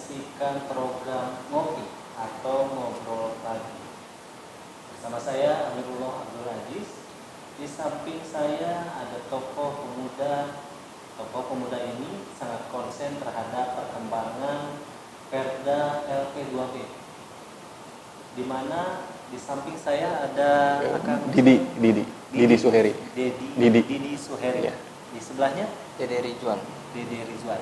menyaksikan program Ngopi atau Ngobrol Pagi. Bersama saya Amirullah Abdul Aziz. Di samping saya ada tokoh pemuda. Tokoh pemuda ini sangat konsen terhadap perkembangan Perda LP2B. Di mana di samping saya ada Didi Suheri. Didi Suheri. Ya. Di sebelahnya Dede Rizwan. Dede Rizwan.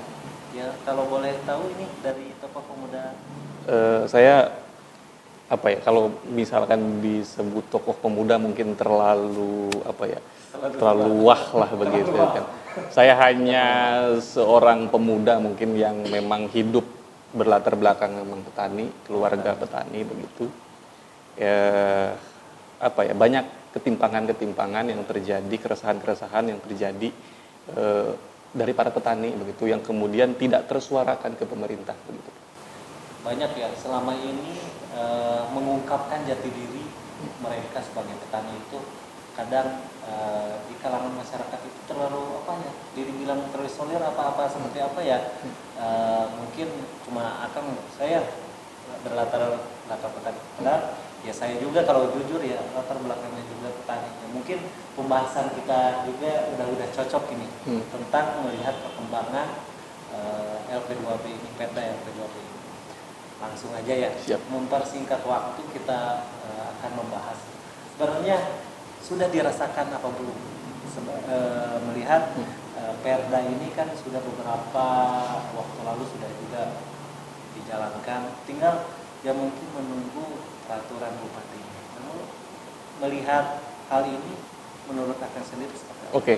Ya, kalau boleh tahu ini dari tokoh pemuda. Saya kalau misalkan disebut tokoh pemuda mungkin terlalu wah lah begitu kan. Saya hanya seorang pemuda mungkin yang memang hidup berlatar belakang memang petani, keluarga petani begitu. Banyak ketimpangan yang terjadi, keresahan-keresahan yang terjadi dari para petani begitu, yang kemudian tidak tersuarakan ke pemerintah begitu. Banyak ya selama ini mengungkapkan jati diri mereka sebagai petani itu kadang di kalangan masyarakat itu terlalu dibilang terisolir seperti mungkin cuma saya berlatar petani. Padahal ya saya juga kalau jujur ya latar belakangnya juga petani. Ya, mungkin pembahasan kita juga udah cocok ini tentang melihat perkembangan LP2B ini, Perda LP2B ini. Langsung aja ya. Siap. Mempersingkat waktu kita akan membahas. Sebenarnya sudah dirasakan apa belum melihat Perda ini kan sudah beberapa waktu lalu sudah juga dijalankan. Tinggal ya mungkin menunggu peraturan bupati. Namun melihat hal ini menurut Akang sendiri seperti apa? Oke.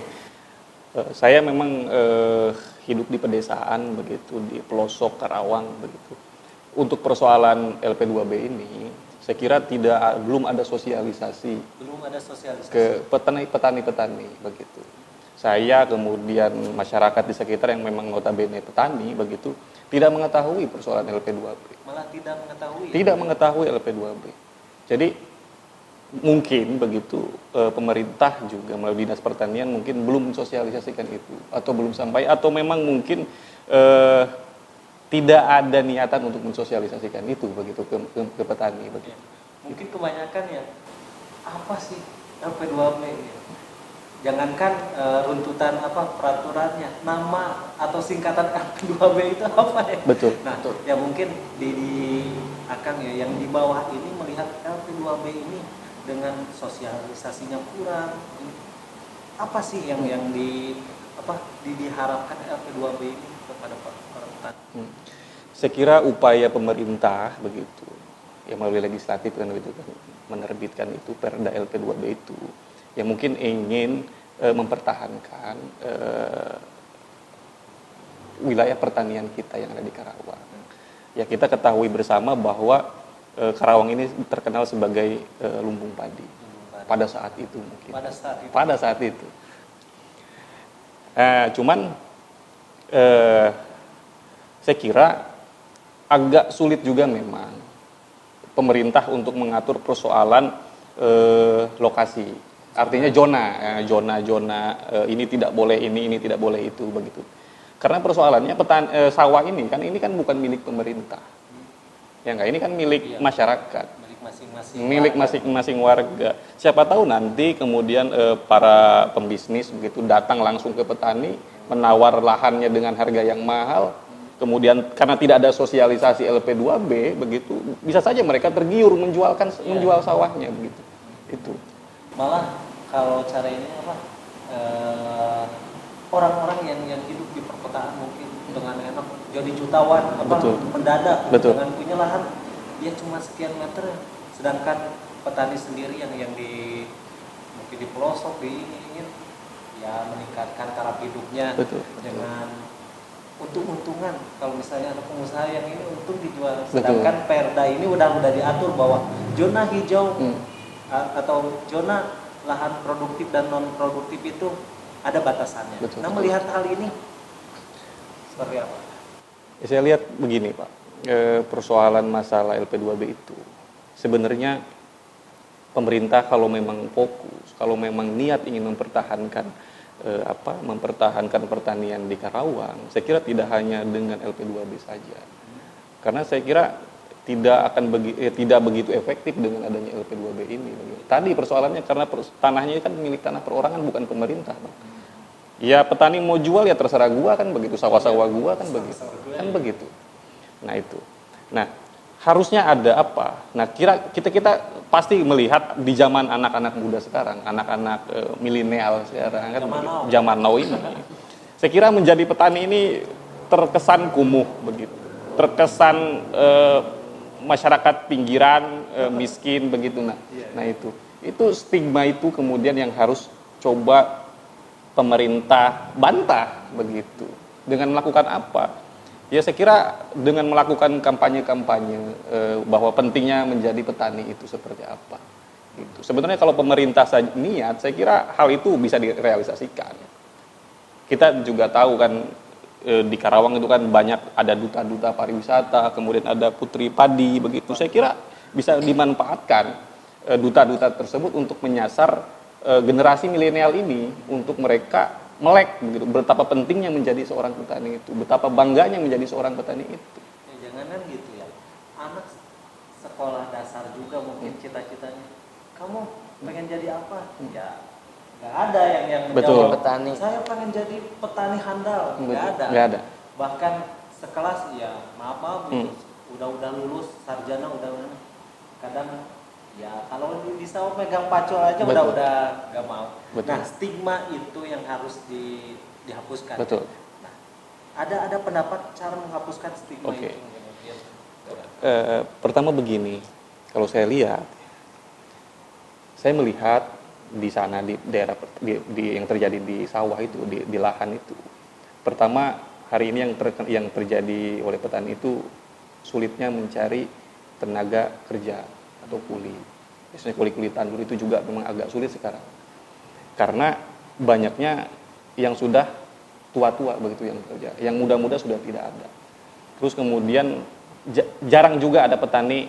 Saya memang hidup di pedesaan begitu, di pelosok Karawang begitu. Untuk persoalan LP2B ini, saya kira belum ada sosialisasi. Ke petani-petani begitu. Saya kemudian masyarakat di sekitar yang memang notabene petani begitu tidak mengetahui persoalan LP2B. Malah tidak mengetahui. Tidak mengetahui LP2B. Jadi mungkin begitu pemerintah juga melalui Dinas Pertanian mungkin belum mensosialisasikan itu atau belum sampai, atau memang mungkin tidak ada niatan untuk mensosialisasikan itu begitu ke petani begitu. Mungkin kebanyakan ya apa sih LP2B ya? Jangankan runtutan peraturannya, nama atau singkatan LP2B itu apa ya? Betul. Nah, ya mungkin di Akang ya yang di bawah ini melihat LP2B ini dengan sosialisasinya kurang. Apa sih yang diharapkan LP2B ini kepada para petani? Saya kira upaya pemerintah begitu, yang melalui legislatif kan itu menerbitkan itu Perda LP2B itu, yang mungkin ingin mempertahankan wilayah pertanian kita yang ada di Karawang. Ya, kita ketahui bersama bahwa Karawang ini terkenal sebagai lumbung padi. Pada saat itu mungkin. Pada saat itu. Cuman saya kira agak sulit juga memang pemerintah untuk mengatur persoalan lokasi. Artinya zona ini tidak boleh ini tidak boleh itu begitu. Karena persoalannya sawah ini kan bukan milik pemerintah. Ya enggak, ini kan milik masyarakat. Milik masing-masing warga. Siapa tahu nanti kemudian para pembisnis begitu datang langsung ke petani, menawar lahannya dengan harga yang mahal. Kemudian karena tidak ada sosialisasi LP2B begitu, bisa saja mereka tergiur menjual sawahnya begitu. Itu. Malah kalau cara ini orang-orang yang hidup di perkotaan mungkin dengan enak jadi jutawan mendadak dengan punya lahan dia cuma sekian meter, sedangkan petani sendiri yang mungkin di pelosok ingin ya meningkatkan taraf hidupnya dengan untung-untungan. Kalau misalnya ada pengusaha yang ini untung dijual, sedangkan Perda ini udah diatur bahwa zona hijau atau zona lahan produktif dan non produktif itu ada batasannya. Nah, melihat hal ini seperti apa? Saya lihat begini, Pak. Persoalan masalah LP2B itu sebenarnya pemerintah kalau memang fokus, kalau memang niat ingin mempertahankan pertanian di Karawang, saya kira tidak hanya dengan LP2B saja. Karena saya kira tidak begitu efektif dengan adanya LP2B ini. Tadi persoalannya karena tanahnya kan milik tanah perorangan, bukan pemerintah, Bang. Ya petani mau jual ya terserah gua kan begitu, sawah-sawah gua kan begitu. Kan begitu. Nah itu. Nah, harusnya ada apa? Nah, kita pasti melihat di zaman anak-anak muda sekarang, anak-anak milenial sekarang kan zaman now ini. Saya kira menjadi petani ini terkesan kumuh begitu. Terkesan masyarakat pinggiran, miskin begitu. Nah itu stigma itu kemudian yang harus coba pemerintah bantah begitu. Dengan melakukan apa? Ya saya kira dengan melakukan kampanye-kampanye bahwa pentingnya menjadi petani itu seperti apa. Gitu. Sebenarnya kalau pemerintah niat, saya kira hal itu bisa direalisasikan. Kita juga tahu kan di Karawang itu kan banyak ada duta-duta pariwisata, kemudian ada putri padi begitu. Saya kira bisa dimanfaatkan duta-duta tersebut untuk menyasar generasi milenial ini, untuk mereka melek begitu, betapa pentingnya menjadi seorang petani itu, betapa bangganya menjadi seorang petani itu. Ya, jangan kan gitu ya, anak sekolah dasar juga mungkin cita-citanya, kamu pengen jadi apa? Ya nggak ada yang menjawab petani. Saya pengen jadi petani handal, nggak ada. Bahkan sekelas ya maaf gitu, udah lulus sarjana udah kadang ya kalau di sawah pegang pacul aja udah nggak mau. Betul. Nah stigma itu yang harus dihapuskan. Betul. Nah, ada pendapat cara menghapuskan stigma itu? Pertama begini, kalau saya lihat, saya melihat di sana di daerah yang terjadi di sawah itu, di lahan itu. Pertama hari ini yang terjadi oleh petani itu sulitnya mencari tenaga kerja atau kuli. Biasanya kuli tandur itu juga memang agak sulit sekarang. Karena banyaknya yang sudah tua-tua begitu yang bekerja, yang muda-muda sudah tidak ada. Terus kemudian jarang juga ada petani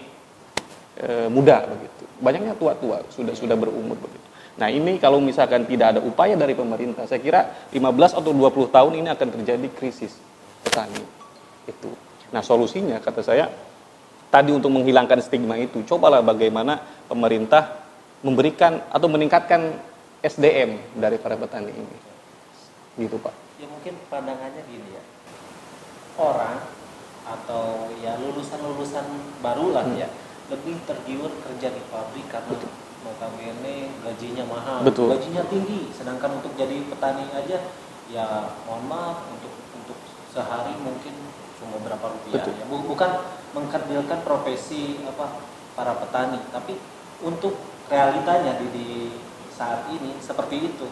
muda begitu. Banyaknya tua-tua sudah berumur begitu. Nah, ini kalau misalkan tidak ada upaya dari pemerintah, saya kira 15 atau 20 tahun ini akan terjadi krisis petani itu. Nah, solusinya kata saya tadi untuk menghilangkan stigma itu, cobalah bagaimana pemerintah memberikan atau meningkatkan SDM dari para petani ini. Gitu, Pak. Ya mungkin pandangannya gini ya. Orang atau ya lulusan-lulusan baru lah ya, lebih tergiur kerja di pabrik karena notabene gajinya mahal, gajinya tinggi. Sedangkan untuk jadi petani aja ya mohon maaf untuk sehari mungkin cuma berapa rupiah. Ya, bukan mengkerdilkan profesi para petani, tapi untuk realitanya di saat ini seperti itu.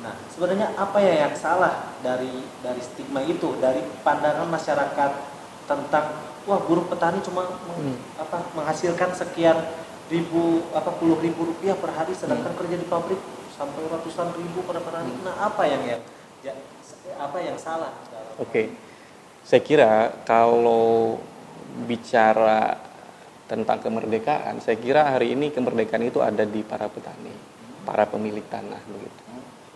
Nah, sebenarnya apa ya yang salah dari stigma itu, dari pandangan masyarakat tentang wah buruh petani cuma menghasilkan sekian puluh ribu rupiah per hari, sedangkan kerja di pabrik sampai ratusan ribu per hari. Nah, apa yang salah? Saya kira kalau bicara tentang kemerdekaan, saya kira hari ini kemerdekaan itu ada di para petani, para pemilik tanah begitu.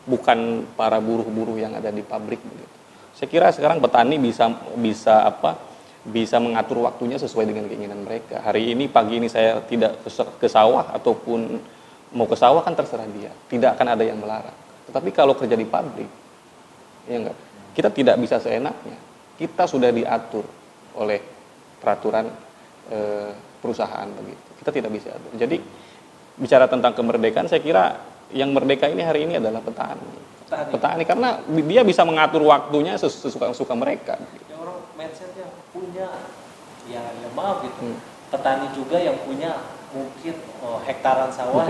Bukan para buruh-buruh yang ada di pabrik begitu. Saya kira sekarang petani bisa mengatur waktunya sesuai dengan keinginan mereka. Hari ini pagi ini saya tidak ke sawah ataupun mau ke sawah kan terserah dia. Tidak akan ada yang melarang. Tetapi kalau kerja di pabrik, ya enggak, kita tidak bisa seenaknya. Kita sudah diatur oleh peraturan perusahaan begitu. Kita tidak bisa atur. Jadi bicara tentang kemerdekaan, saya kira yang merdeka ini hari ini adalah petani karena dia bisa mengatur waktunya sesuka mereka. Ya orang mindsetnya punya ya maaf gitu. Petani juga yang punya mungkin hektaran sawah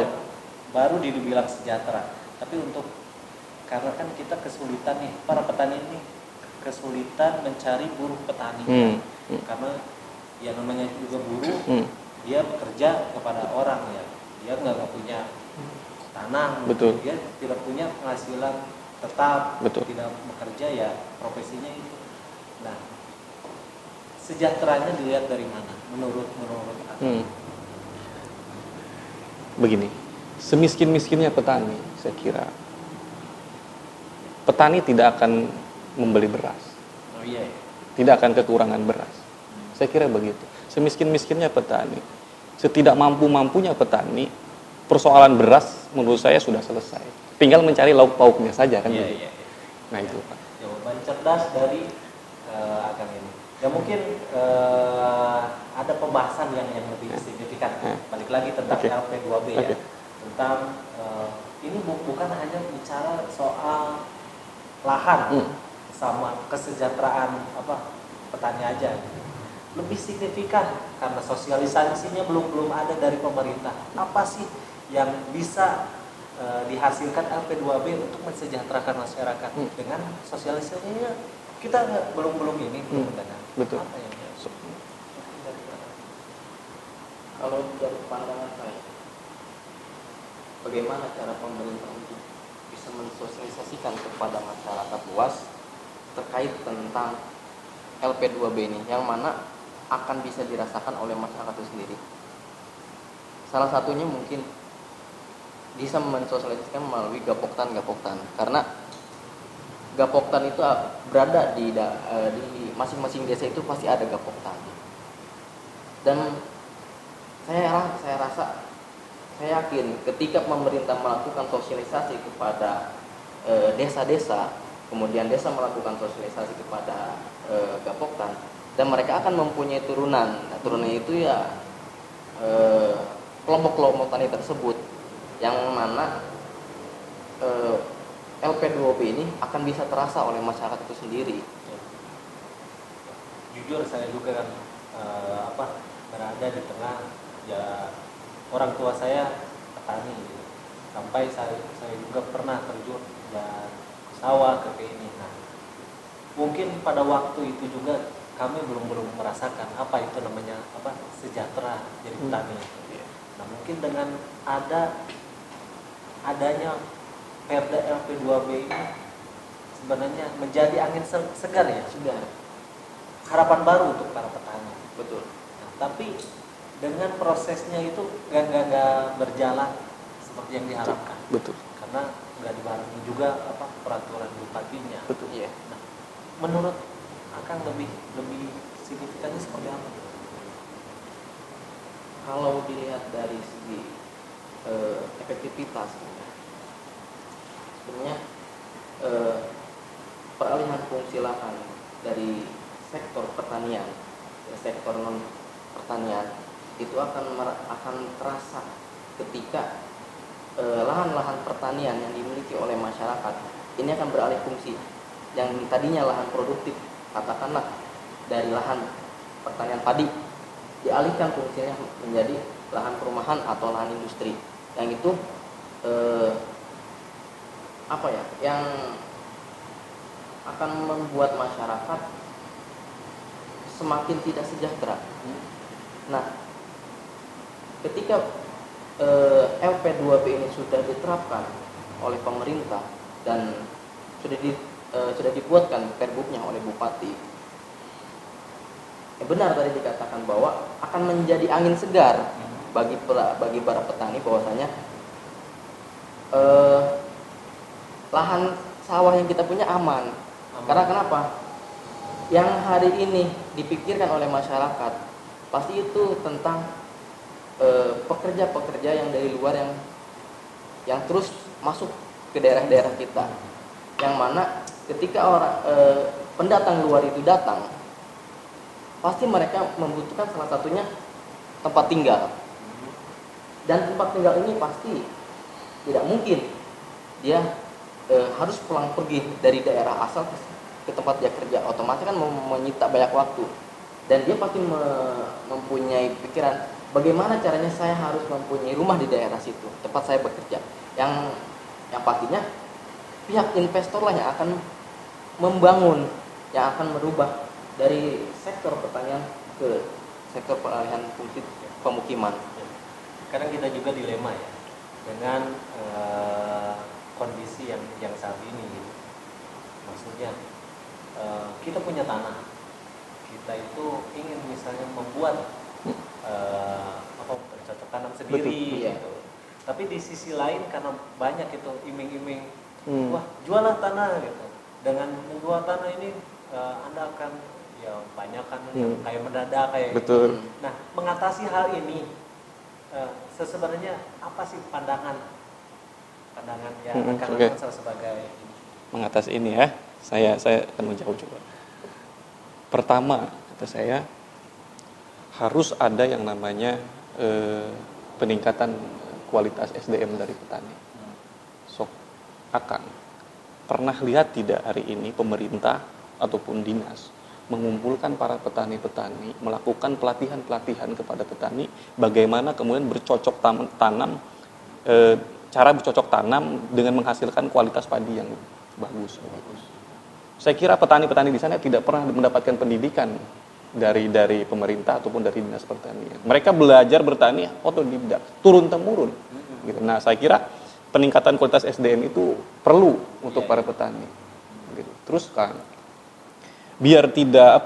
baru dibilang sejahtera. Tapi karena kan kita kesulitan nih, para petani ini kesulitan mencari buruh petani. Karena yang namanya juga buruh, dia bekerja kepada orang ya. Dia nggak punya tanah, dia tidak punya penghasilan tetap, tidak bekerja ya profesinya itu. Nah, sejahteranya dilihat dari mana? Menurut Begini, semiskin-miskinnya petani, saya kira petani tidak akan membeli beras, tidak akan kekurangan beras. Saya kira begitu. Semiskin-miskinnya petani, setidak mampu-mampunya petani, persoalan beras menurut saya sudah selesai. Tinggal mencari lauk pauknya saja kan begitu. Nah itu Pak. Jawaban cerdas dari Akang ini. Ya mungkin ada pembahasan yang lebih signifikan. Balik lagi tentang LP2B ya. Tentang ini bukan hanya bicara soal lahan sama kesejahteraan petani aja. Lebih signifikan karena sosialisasinya belum ada dari pemerintah. Apa sih yang bisa dihasilkan LP2B untuk mensejahterakan masyarakat dengan sosialisasinya kita belum ini belum mendengar. Betul. Apa yang Kalau dari pandangan saya, bagaimana cara pemerintah untuk bisa mensosialisasikan kepada masyarakat luas terkait tentang LP2B ini, yang mana akan bisa dirasakan oleh masyarakat itu sendiri. Salah satunya mungkin bisa mensosialisasikan melalui gapoktan, karena gapoktan itu berada di masing-masing desa, itu pasti ada gapoktan. Dan saya yakin ketika pemerintah melakukan sosialisasi kepada desa-desa, kemudian desa melakukan sosialisasi kepada gapoktan, dan mereka akan mempunyai turunan. Nah, turunan itu ya kelompok-kelompok tani tersebut, yang mana LP2B ini akan bisa terasa oleh masyarakat itu sendiri. Jujur saya juga kan berada di tengah ya, orang tua saya petani gitu. Sampai saya juga pernah terjun ya, ke sawah ke ini. Nah, mungkin pada waktu itu juga kami belum merasakan apa itu namanya sejahtera jadi petani. Nah, mungkin dengan adanya Perda LP2B ini sebenarnya menjadi angin segar ya, sudah harapan baru untuk para petani. Betul. Nah, tapi dengan prosesnya itu nggak berjalan seperti yang diharapkan. Betul. Karena nggak dibarengi juga peraturan bupatinya. Betul. Iya. Nah, menurut Akang lebih signifikannya seperti apa? Kalau dilihat dari segi efektivitas, sebenarnya peralihan fungsi lahan dari sektor pertanian ke sektor non pertanian itu akan terasa ketika lahan-lahan pertanian yang dimiliki oleh masyarakat ini akan beralih fungsi, yang tadinya lahan produktif, katakanlah dari lahan pertanian padi, dialihkan fungsinya menjadi lahan perumahan atau lahan industri, yang itu yang akan membuat masyarakat semakin tidak sejahtera. Nah, ketika LP2B ini sudah diterapkan oleh pemerintah dan sudah dibuatkan perbuknya oleh bupati, benar tadi dikatakan bahwa akan menjadi angin segar bagi para petani, bahwasanya lahan sawah yang kita punya aman. Karena kenapa? Yang hari ini dipikirkan oleh masyarakat pasti itu tentang pekerja-pekerja yang dari luar yang terus masuk ke daerah-daerah kita, yang mana ketika orang pendatang luar itu datang, pasti mereka membutuhkan salah satunya tempat tinggal, dan tempat tinggal ini pasti tidak mungkin dia harus pulang pergi dari daerah asal ke tempat dia kerja. Otomatis kan menyita banyak waktu, dan dia pasti mempunyai pikiran bagaimana caranya saya harus mempunyai rumah di daerah situ tempat saya bekerja, yang pastinya pihak investor lah yang akan membangun, yang akan merubah dari sektor pertanian ke sektor peralihan fungsi pemukiman. Kadang kita juga dilema ya dengan kondisi yang saat ini gitu. Maksudnya kita punya tanah, kita itu ingin misalnya membuat bercocok tanam sendiri. Betul, iya. Gitu. Tapi di sisi lain karena banyak itu iming-iming, wah jualah tanah gitu. Dengan menjual tanah ini Anda akan ya banyak kan yang kayak mendadak kayak Betul. gitu. Nah, mengatasi hal ini sebenarnya apa sih pandangan ya akan Oke. sebagai ini? Mengatasi ini ya, saya akan menjawab coba. Pertama, kata saya harus ada yang namanya peningkatan kualitas SDM dari petani. Sok Akang pernah lihat tidak hari ini pemerintah ataupun dinas mengumpulkan para petani-petani, melakukan pelatihan-pelatihan kepada petani bagaimana kemudian bercocok tanam, cara bercocok tanam dengan menghasilkan kualitas padi yang bagus. Saya kira petani-petani di sana tidak pernah mendapatkan pendidikan dari pemerintah ataupun dari dinas pertanian. Mereka belajar bertani otodidak, turun temurun. Gitu. Nah, saya kira peningkatan kualitas SDM itu perlu untuk para petani. Gitu. Terus kan, biar tidak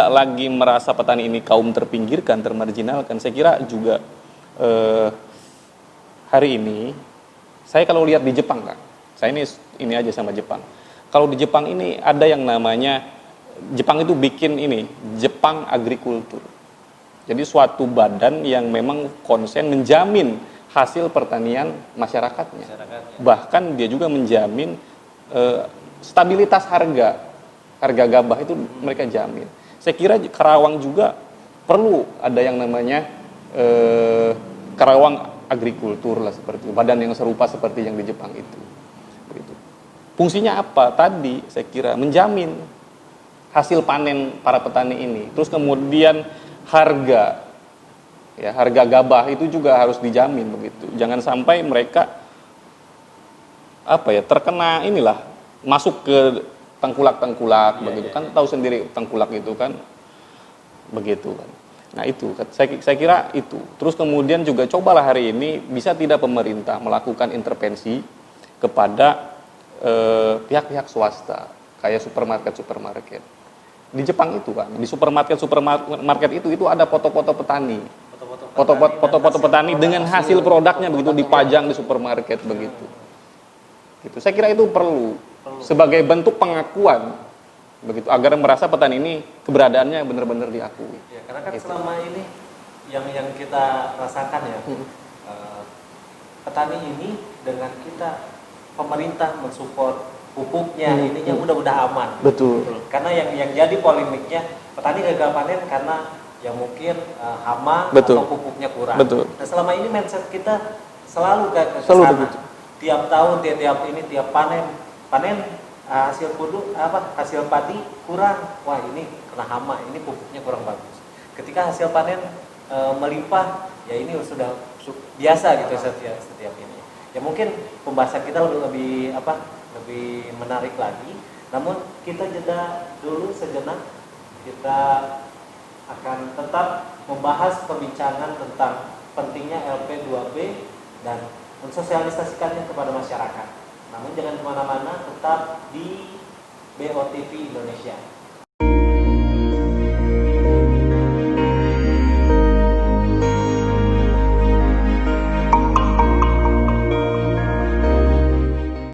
lagi merasa petani ini kaum terpinggirkan, termarginalkan. Saya kira juga hari ini, saya kalau lihat di Jepang kan, saya ini aja sama Jepang. Kalau di Jepang ini ada yang namanya Jepang itu bikin ini Jepang Agrikultur. Jadi suatu badan yang memang konsen menjamin hasil pertanian masyarakatnya. Bahkan dia juga menjamin stabilitas harga gabah itu mereka jamin. Saya kira Karawang juga perlu ada yang namanya Karawang Agrikultur lah seperti itu. Badan yang serupa seperti yang di Jepang itu. Begitu. Fungsinya apa? Tadi saya kira menjamin hasil panen para petani ini. Terus kemudian harga gabah itu juga harus dijamin begitu. Jangan sampai mereka terkena masuk ke tengkulak begitu kan, tahu sendiri tengkulak itu kan begitu kan. Nah itu saya kira itu. Terus kemudian juga cobalah hari ini bisa tidak pemerintah melakukan intervensi kepada pihak-pihak swasta kayak supermarket. Di Jepang itu kan, di supermarket itu ada foto-foto petani. Foto-foto petani dengan hasil produknya begitu dipajang di supermarket begitu. Gitu. Saya kira itu perlu sebagai bentuk pengakuan begitu agar merasa petani ini keberadaannya benar-benar diakui. Ya, karena kan selama ini yang kita rasakan ya, petani ini dengan kita pemerintah mensupport pupuknya ininya udah aman. Betul. Karena yang jadi polemiknya petani gagal panen karena yang mungkin hama Betul. atau pupuknya kurang. Betul. Nah selama ini mindset kita selalu ke Selalu sana. begitu. Tiap tahun tiap panen hasil padi kurang, wah ini kena hama, ini pupuknya kurang bagus. Ketika hasil panen melimpah, ya ini sudah biasa gitu setiap ini. Ya mungkin pembahasan kita lebih menarik lagi. Namun kita jeda dulu sejenak. Kita akan tetap membahas perbincangan tentang pentingnya LP2B dan mensosialisasikannya kepada masyarakat. Namun jangan kemana-mana, tetap di BOTV Indonesia.